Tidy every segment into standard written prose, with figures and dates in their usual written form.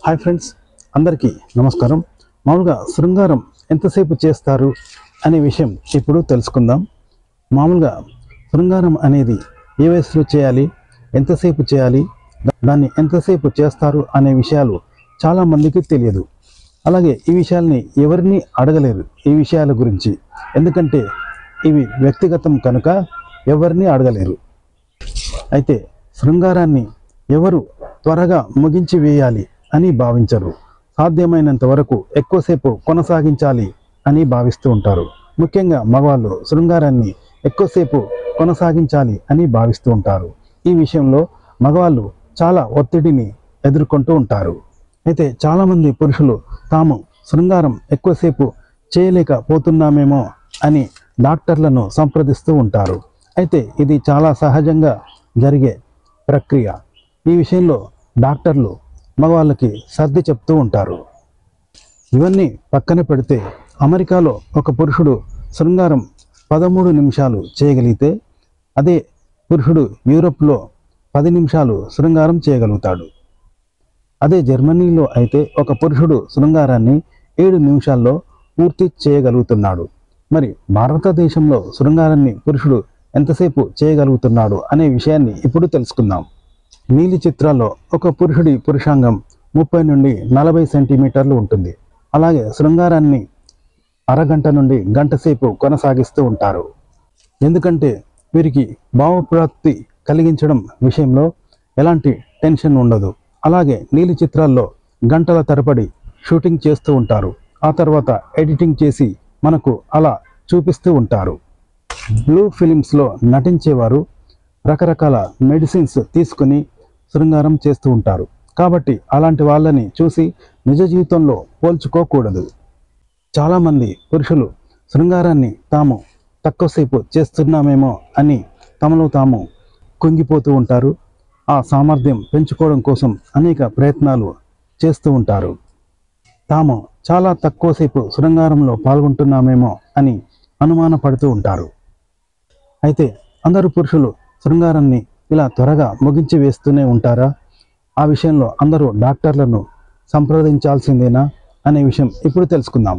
Hi friends, అందరికీ నమస్కారం. మామూలుగా శృంగారం ఎంతసేపు చేస్తారు అనే విషయం ఇప్పుడు తెలుసుకుందాం. మామూలుగా శృంగారం అనేది ఏ వయసులో చేయాలి, ఎంతసేపు చేయాలి, దాన్ని ఎంతసేపు చేస్తారు అనే విషయాలు చాలామందికి తెలియదు. అలాగే ఈ విషయాల్ని ఎవరిని అడగలేరు ఈ విషయాల గురించి, ఎందుకంటే ఇవి వ్యక్తిగతం కనుక ఎవరిని అడగలేరు. అయితే శృంగారాన్ని ఎవరు త్వరగా ముగించి వేయాలి అని భావించరు. సాధ్యమైనంత వరకు ఎక్కువసేపు కొనసాగించాలి అని భావిస్తూ ఉంటారు. ముఖ్యంగా మగవాళ్ళు శృంగారాన్ని ఎక్కువసేపు కొనసాగించాలి అని భావిస్తూ ఉంటారు. ఈ విషయంలో మగవాళ్ళు చాలా ఒత్తిడిని ఎదుర్కొంటూ ఉంటారు. అయితే చాలామంది పురుషులు తాము శృంగారం ఎక్కువసేపు చేయలేకపోతున్నామేమో అని డాక్టర్లను సంప్రదిస్తూ ఉంటారు. అయితే ఇది చాలా సహజంగా జరిగే ప్రక్రియ. ఈ విషయంలో డాక్టర్లు మగవాళ్ళకి సర్ది చెప్తూ ఉంటారు. ఇవన్నీ పక్కన పెడితే అమెరికాలో ఒక పురుషుడు శృంగారం 13 నిమిషాలు చేయగలిగితే, అదే పురుషుడు యూరోప్లో 10 నిమిషాలు శృంగారం చేయగలుగుతాడు. అదే జర్మనీలో అయితే ఒక పురుషుడు శృంగారాన్ని 7 నిమిషాల్లో పూర్తి చేయగలుగుతున్నాడు. మరి భారతదేశంలో శృంగారాన్ని పురుషుడు ఎంతసేపు చేయగలుగుతున్నాడు అనే విషయాన్ని ఇప్పుడు తెలుసుకుందాం. నీలి చిత్రాల్లో ఒక పురుషుడి పురుషాంగం 30 నుండి 40 సెంటీమీటర్లు ఉంటుంది. అలాగే శృంగారాన్ని అరగంట నుండి గంట సేపు కొనసాగిస్తూ ఉంటారు. ఎందుకంటే వీరికి భావప్రాప్తి కలిగించడం విషయంలో ఎలాంటి టెన్షన్ ఉండదు. అలాగే నీలి చిత్రాల్లో గంటల తరబడి షూటింగ్ చేస్తూ ఉంటారు. ఆ తర్వాత ఎడిటింగ్ చేసి మనకు అలా చూపిస్తూ ఉంటారు. బ్లూ ఫిలిమ్స్లో నటించేవారు రకరకాల మెడిసిన్స్ తీసుకుని శృంగారం చేస్తూ ఉంటారు. కాబట్టి అలాంటి వాళ్ళని చూసి నిజ జీవితంలో పోల్చుకోకూడదు. చాలామంది పురుషులు శృంగారాన్ని తాము తక్కువసేపు చేస్తున్నామేమో అని తమలో తాము కుంగిపోతూ ఉంటారు. ఆ సామర్థ్యం పెంచుకోవడం కోసం అనేక ప్రయత్నాలు చేస్తూ ఉంటారు. తాము చాలా తక్కువసేపు శృంగారంలో పాల్గొంటున్నామేమో అని అనుమానపడుతూ ఉంటారు. అయితే అందరూ పురుషులు శృంగారాన్ని ఇలా త్వరగా ముగించి వేస్తూనే ఉంటారా? ఆ విషయంలో అందరూ డాక్టర్లను సంప్రదించాల్సిందేనా అనే విషయం ఇప్పుడు తెలుసుకుందాం.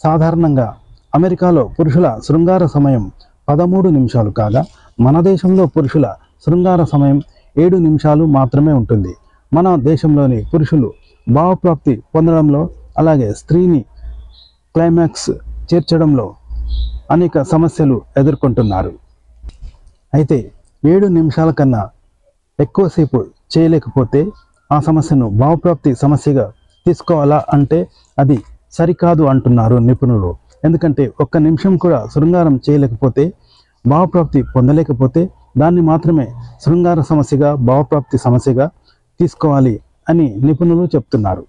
సాధారణంగా అమెరికాలో పురుషుల శృంగార సమయం 13 నిమిషాలు కాగా, మన దేశంలో పురుషుల శృంగార సమయం 7 నిమిషాలు మాత్రమే ఉంటుంది. మన దేశంలోని పురుషులు భావప్రాప్తి పొందడంలో, అలాగే స్త్రీని క్లైమాక్స్ చేర్చడంలో అనేక సమస్యలు ఎదుర్కొంటున్నారు. అయితే 7 నిమిషాల కన్నా ఎక్కువసేపు చేయలేకపోతే ఆ సమస్యను భావప్రాప్తి సమస్యగా తీసుకోవాలా అంటే అది సరికాదు అంటున్నారు నిపుణులు. ఎందుకంటే 1 నిమిషం కూడా శృంగారం చేయలేకపోతే, భావప్రాప్తి పొందలేకపోతే దాన్ని మాత్రమే శృంగార సమస్యగా, భావప్రాప్తి సమస్యగా తీసుకోవాలి అని నిపుణులు చెప్తున్నారు.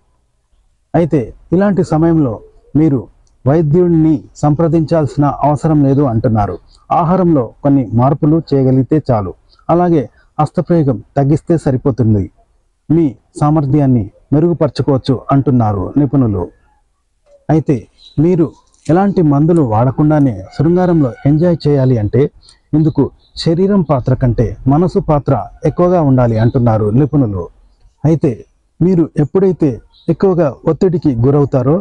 అయితే ఇలాంటి సమయంలో మీరు వైద్యుడిని సంప్రదించాల్సిన అవసరం లేదు అంటున్నారు. ఆహారంలో కొన్ని మార్పులు చేయగలిగితే చాలు. అలాగే హస్తప్రయోగం తగ్గిస్తే సరిపోతుంది. మీ సామర్థ్యాన్ని మెరుగుపరచుకోవచ్చు అంటున్నారు నిపుణులు. అయితే మీరు ఎలాంటి మందులు వాడకుండానే శృంగారంలో ఎంజాయ్ చేయాలి అంటే ఇందుకు శరీరం పాత్ర కంటే మనసు పాత్ర ఎక్కువగా ఉండాలి అంటున్నారు నిపుణులు. అయితే మీరు ఎప్పుడైతే ఎక్కువగా ఒత్తిడికి గురవుతారో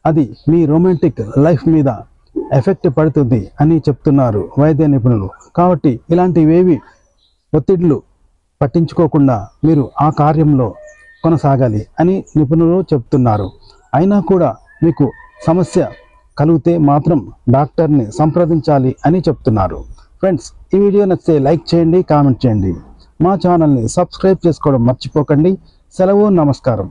అది మీ రొమాంటిక్ లైఫ్ మీద ఎఫెక్ట్ పడుతుంది అని చెప్తున్నారు వైద్య నిపుణులు. కాబట్టి ఇలాంటివేవి ఒత్తిడులు పట్టించుకోకుండా మీరు ఆ కార్యంలో కొనసాగాలి అని నిపుణులు చెప్తున్నారు. అయినా కూడా మీకు సమస్య కలిగితే మాత్రం డాక్టర్ని సంప్రదించాలి అని చెప్తున్నారు. ఫ్రెండ్స్, ఈ వీడియో నచ్చితే లైక్ చేయండి, కామెంట్ చేయండి. మా ఛానల్ని సబ్స్క్రైబ్ చేసుకోవడం మర్చిపోకండి. సెలవు, నమస్కారం.